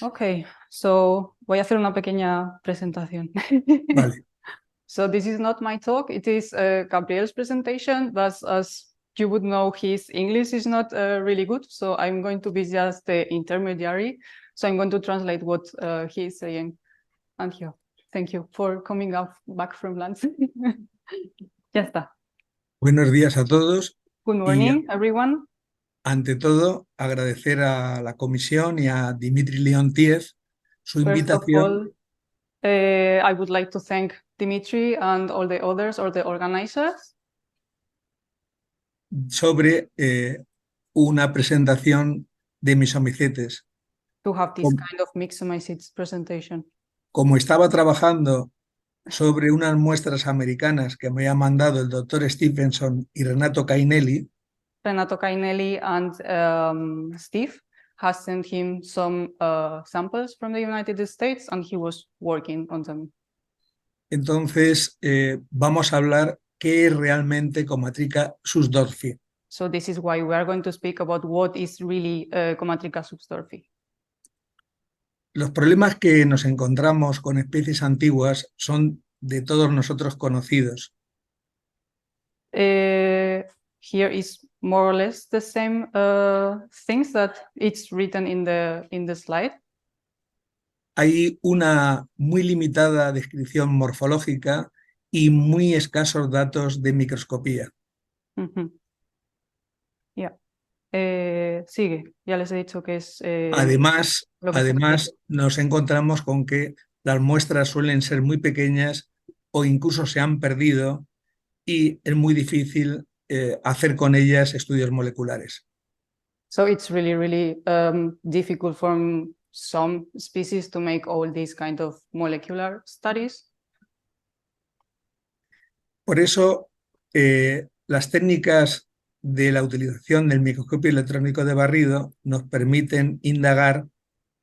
Okay, so voy a hacer una pequeña presentación. Vale. So this is not my talk, it is Gabriel's presentation, but as you would know, his English is not really good, so I'm going to be just the intermediary. So I'm going to translate what he is saying. And here, thank you for coming back from lunch. Ya está. Buenos días a todos Good y morning, everyone. ante todo agradecer a la comisión y a Dimitri Leontiev su First of invitación all, I would like to thank Dimitri and all the others or the organizers sobre una presentación de Myxomycetes. to have this Com- kind of Myxomycetes presentation. Como estaba trabajando sobre unas muestras americanas que me había mandado el doctor Stephenson y Renato Cainelli, Renato Cainelli and Steve has sent him some samples from the United States and he was working on them. entonces vamos a hablar qué es realmente Comatrica susdorfi. So this is why we are going to speak about what is really Comatrica substorfi. Los problemas que nos encontramos con especies antiguas son de todos nosotros conocidos. Here is more or less the same things that it's written in the slide. Hay una muy limitada descripción morfológica y muy escasos datos de microscopía. Yeah. Sigue, ya les he dicho que es Además, lo que se refiere. nos encontramos con que las muestras suelen ser muy pequeñas o incluso se han perdido y es muy difícil hacer con ellas estudios moleculares. So it's really, really difficult for some species to make all these kind of molecular studies. Por eso, las técnicas de la utilización del microscopio electrónico de barrido nos permiten indagar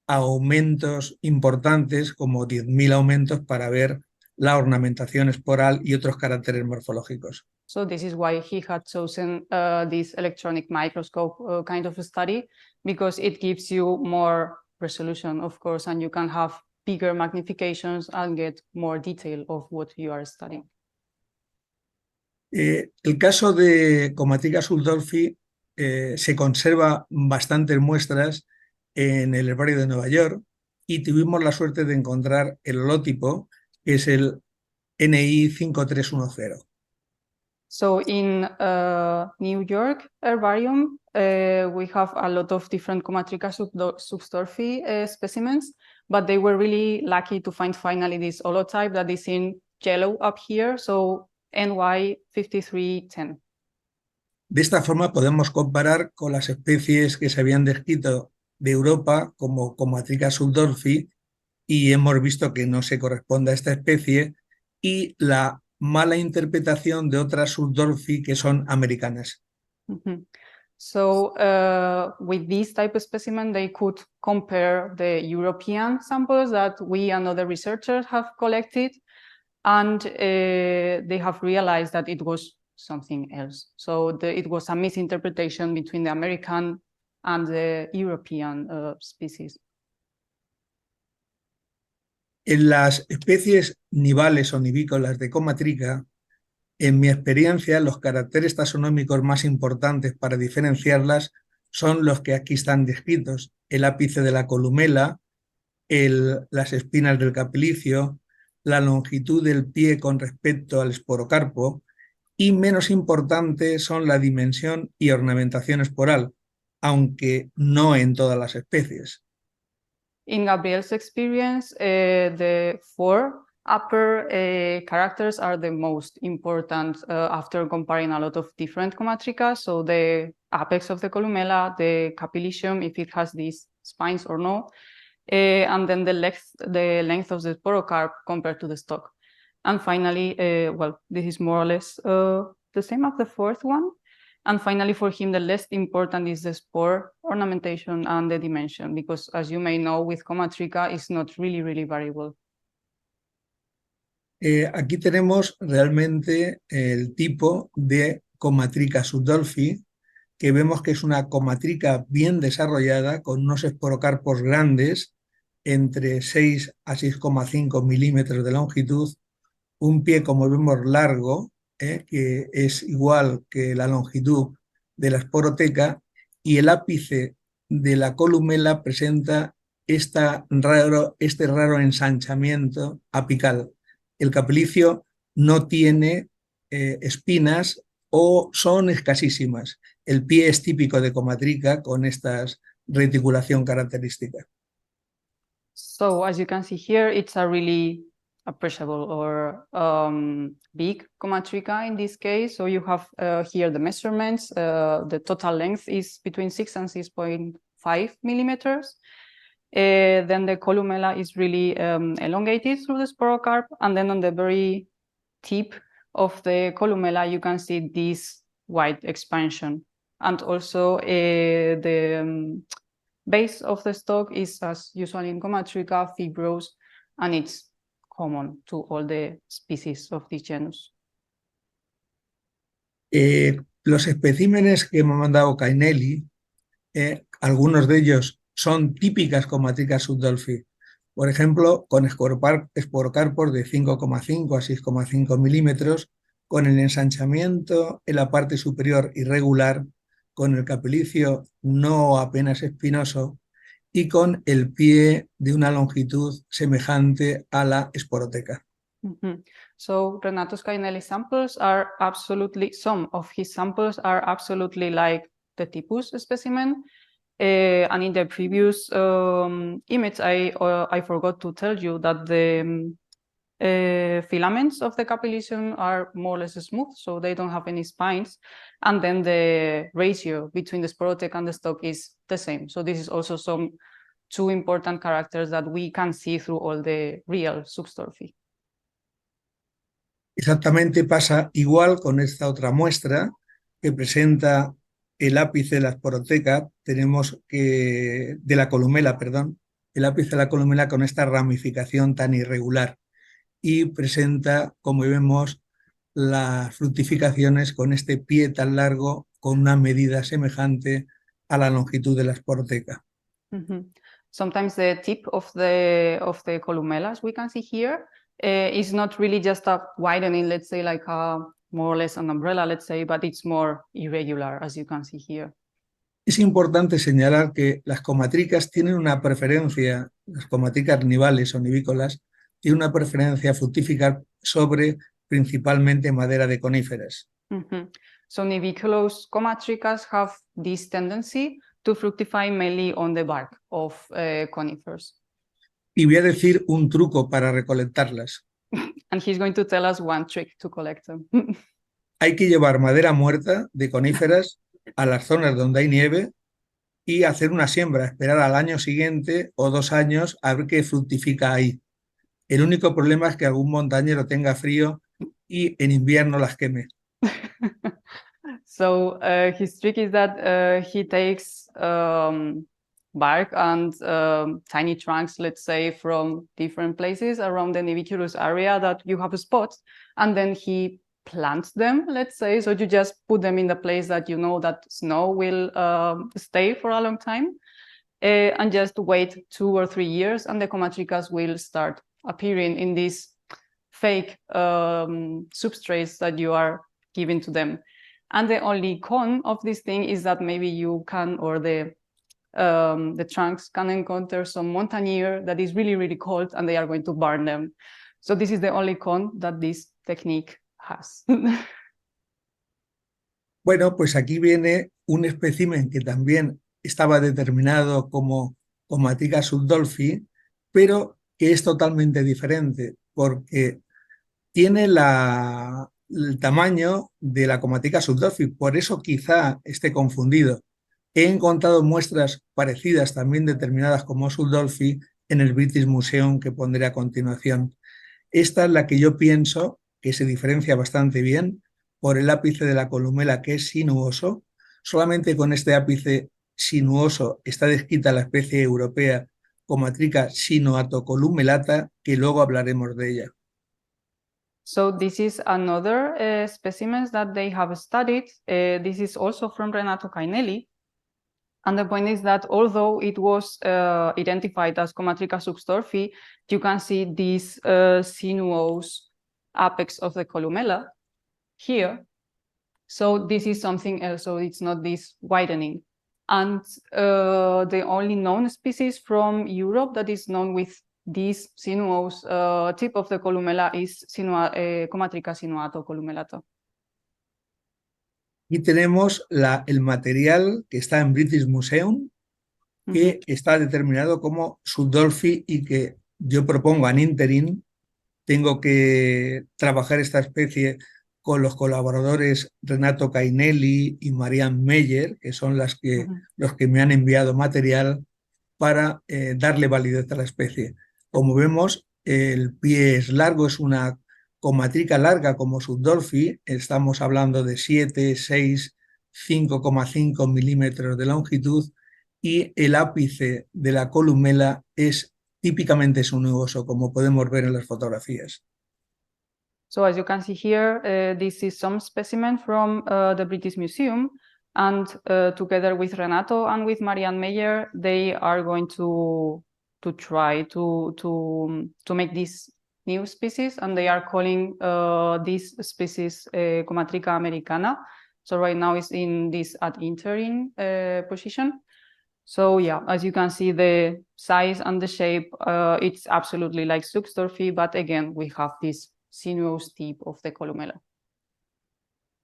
aumentos importantes, como 10.000 aumentos, para ver la ornamentación esporal y otros caracteres morfológicos. So this is why he had chosen this electronic microscope kind of a study, because it gives you more resolution, of course, and you can have bigger magnifications and get more detail of what you are studying. El caso de Comatrica subdolfi se conserva bastantes muestras en el herbario de Nueva York y tuvimos la suerte de encontrar el holotipo, que es el NI 5310. So in New York Herbarium, we have a lot of different Comatrica substorfi specimens, but they were really lucky to find finally this holotype that is in yellow up here, so NY 5310. De esta forma podemos comparar con las especies que se habían descrito de Europa como Comatrica subdolfi y hemos visto que no se corresponde a esta especie y la mala interpretación de otras subdolfi que son americanas. So with this type of specimen, they could compare the European samples that we and other researchers have collected, and they have realized that it was something else. So it was a misinterpretation between the American and the European species. En las especies nivales o nivícolas de Comatrica, en mi experiencia, los caracteres taxonómicos más importantes para diferenciarlas son los que aquí están descritos: el ápice de la columela, las espinas del capilicio, la longitud del pie con respecto al esporocarpo, y menos importante son la dimensión y ornamentación esporal, aunque no en todas las especies. In Gabriel's experience, the four upper characters are the most important after comparing a lot of different Comatrica. So the apex of the columella, the capillicium, if it has these spines or no, and then the length of the sporocarp compared to the stalk. And finally, well, this is more or less the same as the fourth one. And finally, for him, the less important is the spore ornamentation and the dimension, because as you may know, with Comatrica, it's not really, really variable. Aquí tenemos realmente el tipo de Comatrica subdolfi, que vemos que es una comatrica bien desarrollada, con unos esporocarpos grandes, entre 6 a 6,5 milímetros de longitud, un pie, como vemos, largo, que es igual que la longitud de la esporoteca, y el ápice de la columela presenta este raro ensanchamiento apical. El capilicio no tiene espinas o son escasísimas. El pie es típico de Comatrica con esta reticulación característica. So as you can see here, it's a really appreciable or big Comatrica in this case. So you have here the measurements. The total length is between 6 and 6.5 millimeters. Then the columella is really elongated through the sporocarp. And then on the very tip of the columella, you can see this wide expansion. And also the base of the stalk is, as usual in Comatrica, fibrous, and it's common to all the species of this genus. Los especímenes que me ha mandado Cainelli, algunos de ellos son típicas Comatrica subdolphi. Por ejemplo, con esporocarpos de 5,5 a 6,5 milímetros, con el ensanchamiento en la parte superior irregular, con el capilicio no apenas espinoso y con el pie de una longitud semejante a la esporoteca. Mm-hmm. So Renato Scainelli samples are absolutely, some of his samples are absolutely like the Typus specimen. And in the previous image, I forgot to tell you that the filaments of the capillation are more or less smooth, so they don't have any spines. And then the ratio between the sporothec and the stalk is the same. So this is also some two important characters that we can see through all the real Zugstorfi. Exactamente pasa igual con esta otra muestra que presenta el ápice de la esporoteca, tenemos que, de la columela, perdón, el ápice de la columela con esta ramificación tan irregular y presenta, como vemos, las fructificaciones con este pie tan largo con una medida semejante a la longitud de la esporoteca. Mm-hmm. Sometimes the tip of the columellas we can see here is not really just a widening, let's say like a more or less an umbrella, let's say, but it's more irregular, as you can see here. Es importante señalar que las comatricas tienen una preferencia, las comatricas nivales o nivícolas, tienen una preferencia fructífera sobre principalmente madera de coníferas. Mm-hmm. So niviculous comatricas have this tendency to fructify mainly on the bark of conifers. Y voy a decir un truco para recolectarlas. And he's going to tell us one trick to collect them. Hay que llevar madera muerta de coníferas a las zonas donde hay nieve y hacer una siembra, esperar al año siguiente o 2 años a ver qué fructifica ahí. El único problema es que algún montañero tenga frío y en invierno las queme. So his trick is that he takes bark and tiny trunks, let's say, from different places around the niviculous area that you have spots, and then he plants them, let's say. So you just put them in the place that you know that snow will stay for a long time, and just wait 2 or 3 years, and the comatricas will start appearing in these fake substrates that you are giving to them. And the only con of this thing is that maybe you can, or the trunks can encounter some mountaineer that is really, really cold and they are going to burn them. So this is the only con that this technique has. Bueno, pues aquí viene un espécimen que también estaba determinado como Comatrica subdolphi, pero que es totalmente diferente porque tiene el tamaño de la Comatrica subdolphi, por eso quizá esté confundido. He encontrado muestras parecidas también determinadas como subdolphi en el British Museum que pondré a continuación. Esta es la que yo pienso que se diferencia bastante bien por el ápice de la columela que es sinuoso. Solamente con este ápice sinuoso está descrita la especie europea Comatrica sinuatocolumelata, que luego hablaremos de ella. So this is another specimen that they have studied. This is also from Renato Cainelli. And the point is that although it was identified as Comatrica substorfi, you can see this sinuous apex of the columella here. So this is something else, so it's not this widening. And the only known species from Europe that is known with this sinuous tip of the columella is Comatrica sinuato columellata. Y tenemos el material que está en British Museum, que está determinado como subdolphi y que yo propongo an interim. Tengo que trabajar esta especie con los colaboradores Renato Cainelli y Marianne Meyer, que son los que me han enviado material para darle validez a la especie. Como vemos, el pie es largo, es una comatrica larga como subdolphi, estamos hablando de 7, 6, 5,5 milímetros de longitud, y el ápice de la columela es típicamente sinuoso, como podemos ver en las fotografías. So as you can see here, this is some specimen from the British Museum, and together with Renato and with Marianne Meyer, they are going to try to make this new species, and they are calling this species Comatrica americana. So right now it's in this ad interim position. So yeah, as you can see, the size and the shape, it's absolutely like substorphi, but again, we have this sinuous tip of the columella.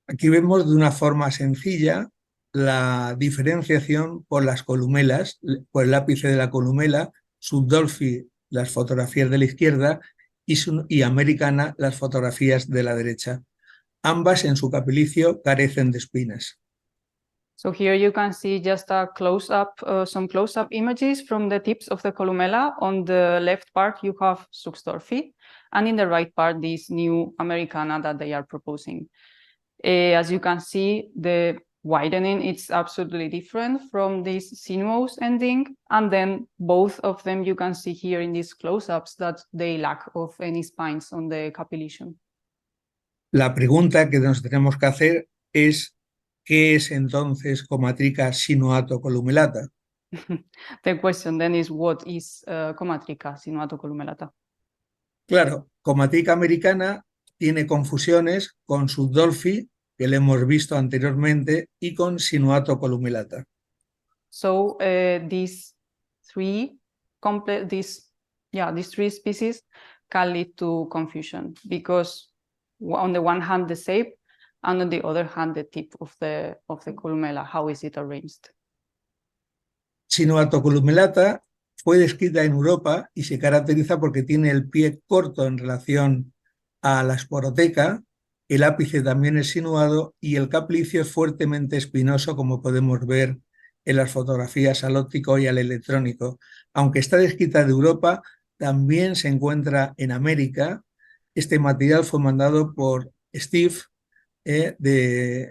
Aquí vemos de una forma sencilla la diferenciación por las columelas, por el ápice de la columela, subdolphi, las fotografías de la izquierda, y americana, las fotografías de la derecha. Ambas en su capilicio carecen de espinas. So here you can see just a close-up, some close-up images from the tips of the columella. On the left part, you have substorphi, and in the right part, this new americana that they are proposing. As you can see, the widening is absolutely different from this sinuous ending, and then both of them you can see here in these close-ups that they lack of any spines on the capillation. La pregunta que nos tenemos que hacer es ¿qué es entonces Comatrica sinuato columellata? The question then is, what is Comatrica sinuato columellata? Claro, Comatrica americana tiene confusiones con subdolphi, que le hemos visto anteriormente, y con sinuato columellata. So these three species can lead to confusion because on the one hand the shape, and on the other hand the tip of the columella. How is it arranged? Sinuato columellata fue descrita en Europa y se caracteriza porque tiene el pie corto en relación a la esporoteca, el ápice también es sinuado y el caplicio es fuertemente espinoso, como podemos ver en las fotografías al óptico y al electrónico. Aunque está descrita de Europa, también se encuentra en América. Este material fue mandado por Steve de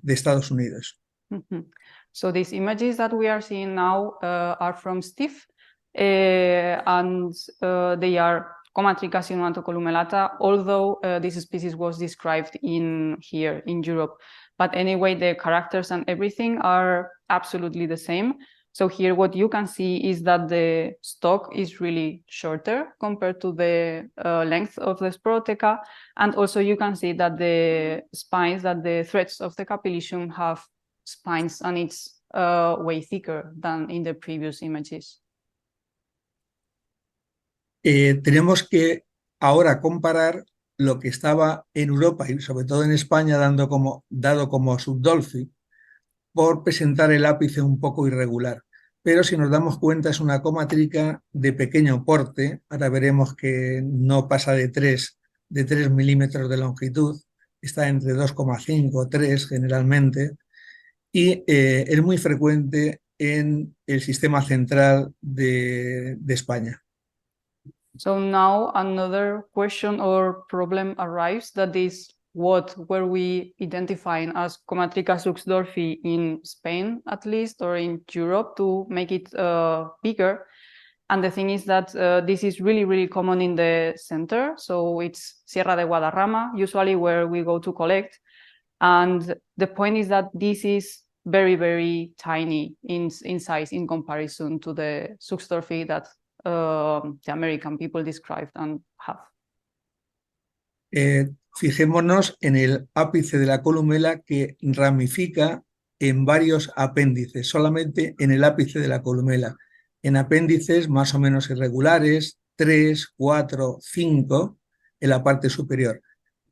Estados Unidos. So these images that we are seeing now are from Steve, and they are Comatrica sinuato columellata, although this species was described here in Europe. But anyway, the characters and everything are absolutely the same. So here what you can see is that the stalk is really shorter compared to the length of the sporoteca. And also you can see that the spines, that the threads of the capillation have spines, and it's way thicker than in the previous images. Tenemos que ahora comparar lo que estaba en Europa y sobre todo en España dado como subdolphi, por presentar el ápice un poco irregular. Pero si nos damos cuenta es una comatrica de pequeño porte, ahora veremos que no pasa de 3 milímetros de longitud, está entre 2,5 3 generalmente, y es muy frecuente en el sistema central de España. So now another question or problem arrives, that is, what were we identifying as Comatrica substorfi in Spain, at least, or in Europe, to make it bigger? And the thing is that this is really, really common in the center. So it's Sierra de Guadarrama, usually where we go to collect. And the point is that this is very, very tiny in size in comparison to the Zugstorfi that the American people described and have. Fijémonos en el ápice de la columela que ramifica en varios apéndices, solamente en el ápice de la columela, en apéndices más o menos irregulares, 3, 4, 5 en la parte superior.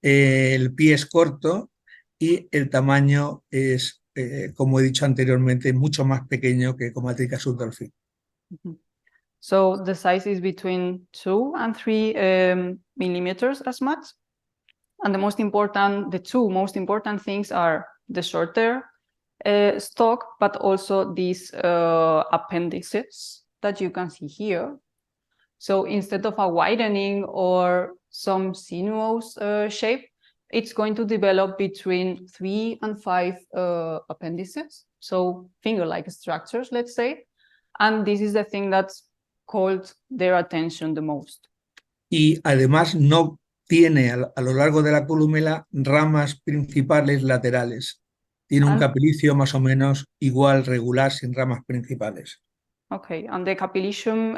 El pie es corto y el tamaño es, como he dicho anteriormente, mucho más pequeño que Comatrica subdolphi. So the size is between 2 and 3 millimeters as much. And the two most important things are the shorter stalk, but also these appendices that you can see here. So instead of a widening or some sinuous shape, it's going to develop between 3 and 5 appendices, so finger-like structures, let's say. And this is the thing that's called their attention the most. Y además no tiene a lo largo de la columela ramas principales laterales. Tiene un capilicio más o menos igual, regular, sin ramas principales. Okay, and the capillicium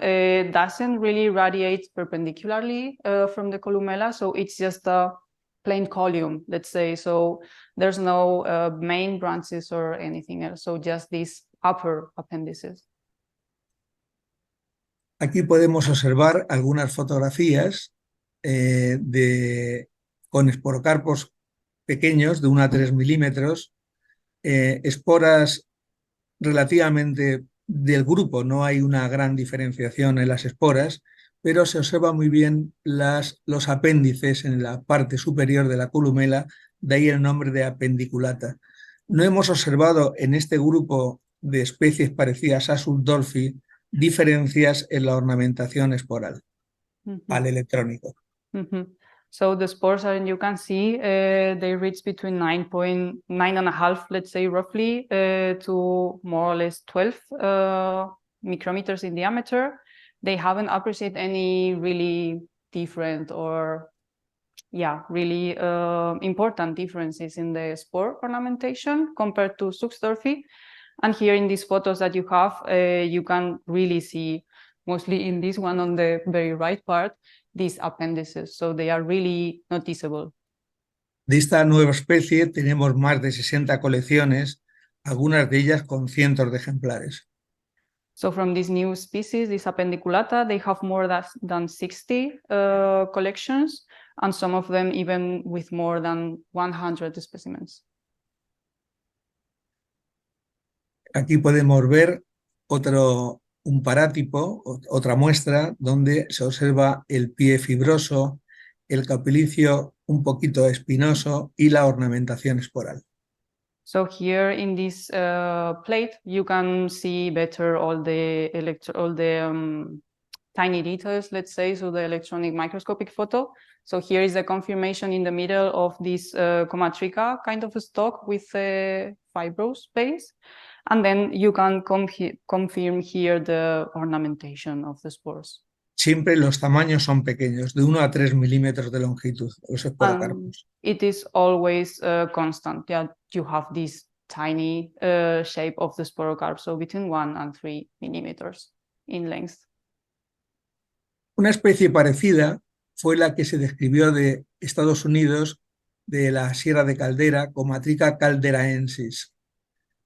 doesn't really radiate perpendicularly from the columella, so it's just a plain column, let's say. So there's no main branches or anything else, so just these upper appendices. Aquí podemos observar algunas fotografías con esporocarpos pequeños de 1 a 3 milímetros, esporas relativamente del grupo, no hay una gran diferenciación en las esporas, pero se observa muy bien los apéndices en la parte superior de la columela, de ahí el nombre de apendiculata. No hemos observado en este grupo de especies parecidas a Subdolphi diferencias en la ornamentación esporal al electrónico. So the spores are, you can see, they reach between 9.5, let's say roughly, to more or less 12 micrometers in diameter. They haven't appreciated any really different or, really important differences in the spore ornamentation compared to Zugstorfi. And here in these photos that you have, you can really see, mostly in this one on the very right part, these appendices, so they are really noticeable. De esta nueva especie tenemos más de 60 colecciones, algunas de ellas con cientos de ejemplares. So from this new species, this appendiculata, they have more than 60 collections, and some of them even with more than 100 specimens. Aquí podemos ver un parátipo, otra muestra, donde se observa el pie fibroso, el capilicio un poquito espinoso y la ornamentación esporal. So here in this plate, you can see better all the tiny details, let's say, so the electronic microscopic photo. So here is the confirmation in the middle of this Comatrica kind of a stalk with a fibrous base. And then you can confirm here the ornamentation of the spores. Siempre los tamaños son pequeños, de 1 a 3 milímetros de longitud, los esporocarpos. It is always constant. Yeah, you have this tiny shape of the sporocarp, so between 1 and 3 millimeters in length. Una especie parecida fue la que se describió de Estados Unidos, de la Sierra de Caldera, Comatrica calderaensis.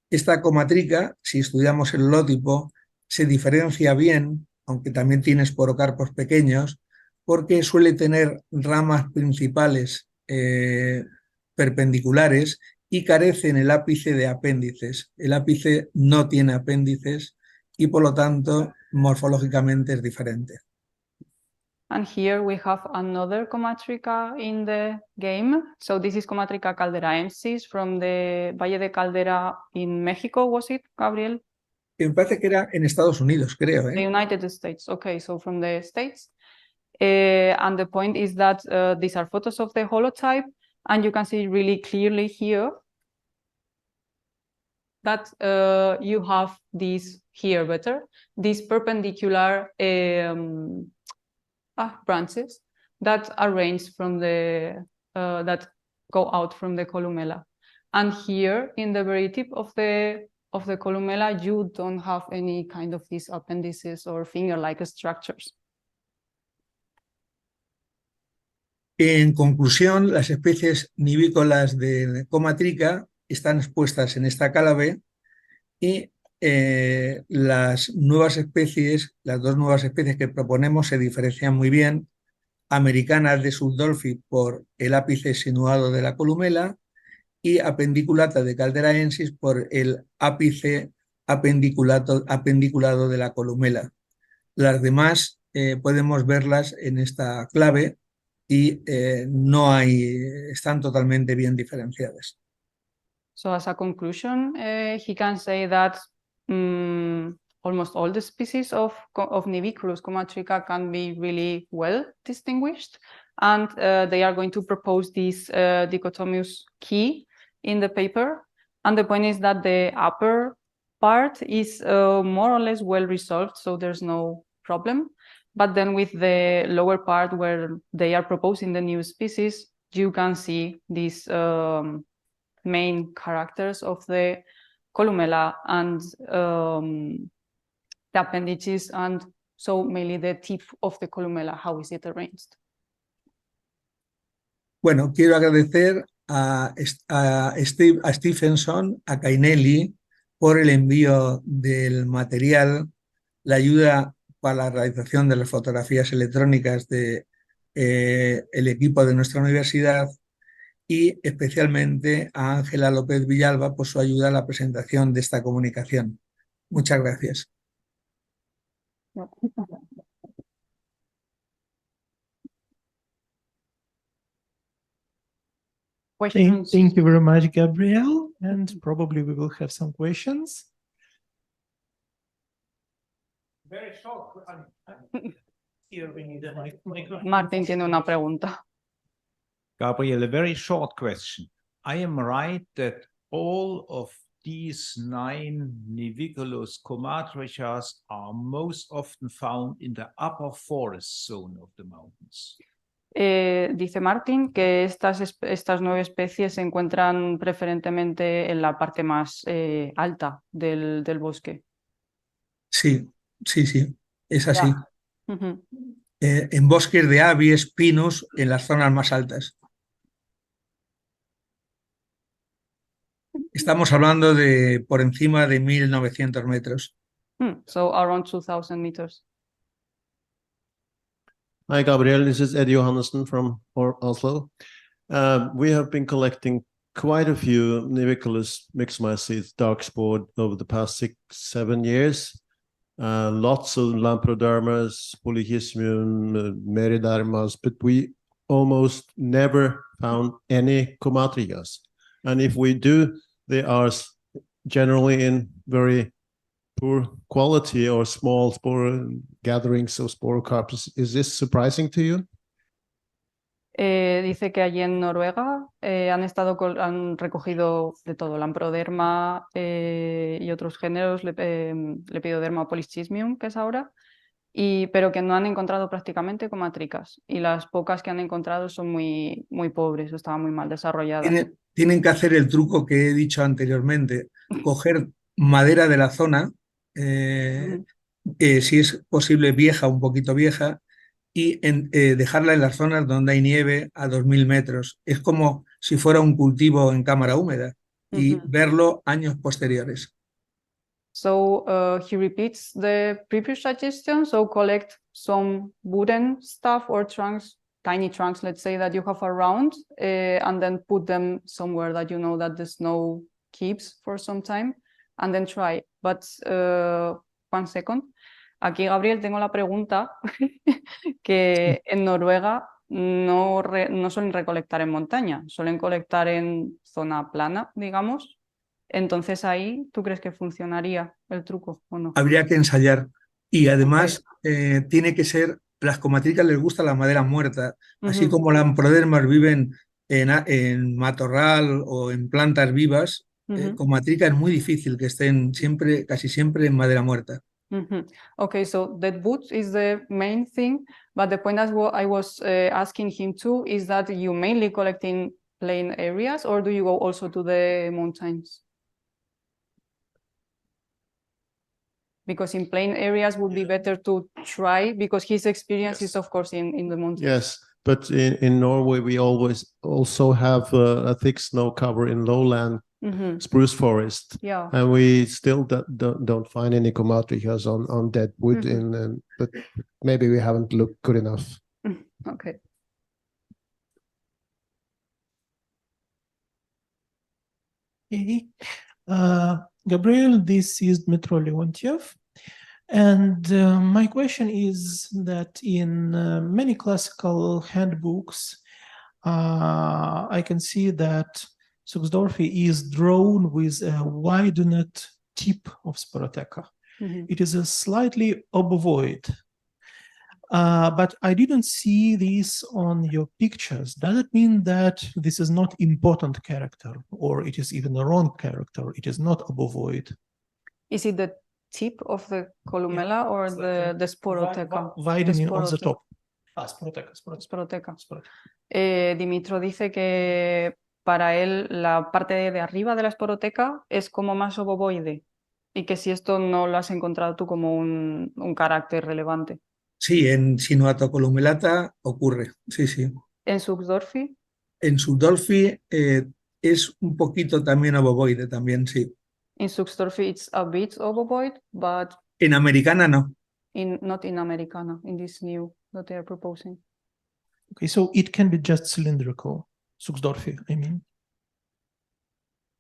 Esta comatrica, si estudiamos el holotipo, se diferencia bien, aunque también tiene esporocarpos pequeños, porque suele tener ramas principales perpendiculares y carece en el ápice de apéndices. El ápice no tiene apéndices y por lo tanto morfológicamente es diferente. And here we have another Comatrica in the game. So this is Comatrica calderaensis from the Valle de Caldera in Mexico, was it, Gabriel? Me parece que era en Estados Unidos, creo. The United States. Okay, so from the States. And the point is that these are photos of the holotype, and you can see really clearly here that you have these here better, these perpendicular branches that arrange from the that go out from the columella. And here in the very tip of the columella, you don't have any kind of these appendices or finger-like structures. En conclusión, las especies nivícolas de comatrica están expuestas en esta cálabe y las dos nuevas especies que proponemos se diferencian muy bien. Americana de Subdolphi por el ápice sinuado de la columela y Appendiculata de Calderaensis por el ápice apendiculado de la columela. Las demás podemos verlas en esta clave y están totalmente bien diferenciadas. So as a conclusion, he can say that almost all the species of Niviculus comatrica can be really well distinguished, and they are going to propose this dichotomous key in the paper. And the point is that the upper part is more or less well resolved, so there's no problem. But then with the lower part where they are proposing the new species, you can see these main characters of the columella and the appendages, and so mainly the tip of the columella, how is it arranged? Bueno, quiero agradecer a Stephenson, a Cainelli, por el envío del material, la ayuda para la realización de las fotografías electrónicas de el equipo de nuestra universidad, y especialmente a Ángela López Villalba por su ayuda a la presentación de esta comunicación. Muchas gracias. Questions? Thank you very much, Gabriel. And probably we will have some questions. Very short. Here we need a microphone. Martín tiene una pregunta. Gabriel, a very short question. I am right that all of these 9 Niviculus comatricas are most often found in the upper forest zone of the mountains? Dice Martín que estas 9 especies se encuentran preferentemente en la parte más alta del bosque. Sí, es así. Ujú. En bosques de Abies, Pinus, en las zonas más altas. Estamos hablando de por encima de 1900 metros. So around 2000 meters. Hi, Gabriel. This is Eddie Johannesson from Oslo. We have been collecting quite a few Niviculus myxomycetes dark spored over the past 6-7 years. Lots of Lamprodermas, Polychismium, Meridermas, but we almost never found any comatricas. And if we do, they are generally in very poor quality or small spore gatherings of sporocarps. Is this surprising to you? Dice que allí en Noruega han recogido de todo, Lamproderma y otros géneros, Lepidoderma polychismium, que es ahora, pero que no han encontrado prácticamente comatricas, y las pocas que han encontrado son muy pobres, estaban muy mal desarrolladas. Tienen que hacer el truco que he dicho anteriormente, coger madera de la zona, si es posible vieja, un poquito vieja, y dejarla en las zonas donde hay nieve a 2000 metros. Es como si fuera un cultivo en cámara húmeda y verlo años posteriores. So he repeats the previous suggestion, so collect some wooden stuff or trunks, tiny trunks, let's say, that you have around, and then put them somewhere that you know that the snow keeps for some time, and then try. But 1 second. Aquí, Gabriel, tengo la pregunta que en Noruega no suelen recolectar en montaña, suelen colectar en zona plana, digamos. Entonces ahí, ¿tú crees que funcionaría el truco o no? Habría que ensayar. Y además tiene que ser, las comatricas les gusta la madera muerta, así como las Lamprodermas viven en matorral o en plantas vivas. Comatrica es muy difícil que estén casi siempre en madera muerta. Okay, so that wood is the main thing, but the point that I was asking him too is that you mainly collect in plain areas, or do you go also to the mountains? Because in plain areas would be better to try, because his experience is, of course, in the mountains. Yes, but in Norway, we always also have a thick snow cover in lowland Mhm. spruce forest. Yeah. And we still don't find any comatricas on dead wood but maybe we haven't looked good enough. Okay. Okay. Gabriel, this is Dmitro Leontiev. And my question is that in many classical handbooks, I can see that Suxdorfi is drawn with a widened tip of Sporoteca. Mhm. It is a slightly obovoid. But I didn't see this on your pictures. Does it mean that this is not important character, or it is even a wrong character? It is not obovoid. Is it the tip of the columella or It's like the sporoteca? Widening on the sporoteca. top. Sporoteca. Sporoteca. Sporoteca. Dimitro dice que para él la parte de arriba de la esporoteca es como más obovoide y que si esto no lo has encontrado tú como un carácter relevante. Sí, en Sinuato columelata ocurre, sí, sí. En Suxdorfi, En Sudolfi es un poquito también obovoide, también, sí. in Suxdorfi it's a bit obovoid, but En americana no. not in Americana, in this new that they are proposing. Okay, so it can be just cylindrical. Suxdorfi, I mean.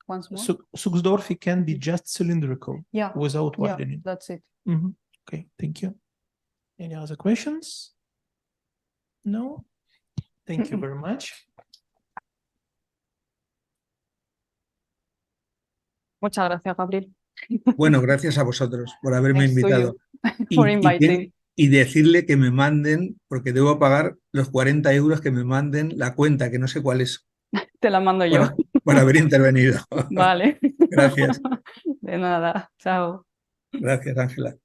Once more. Suxdorfi can be just cylindrical Yeah, without yeah, widening. that's it. Mhm. Okay, thank you. Any other questions? No? Thank you very much. Muchas gracias, Gabriel. Bueno, gracias a vosotros por haberme Thanks to invitado. you for inviting. Y decirle que me manden, porque debo pagar los 40 euros, que me manden la cuenta, que no sé cuál es, Te la mando yo. por haber intervenido. Vale. Gracias. De nada. Chao. Gracias, Ángela.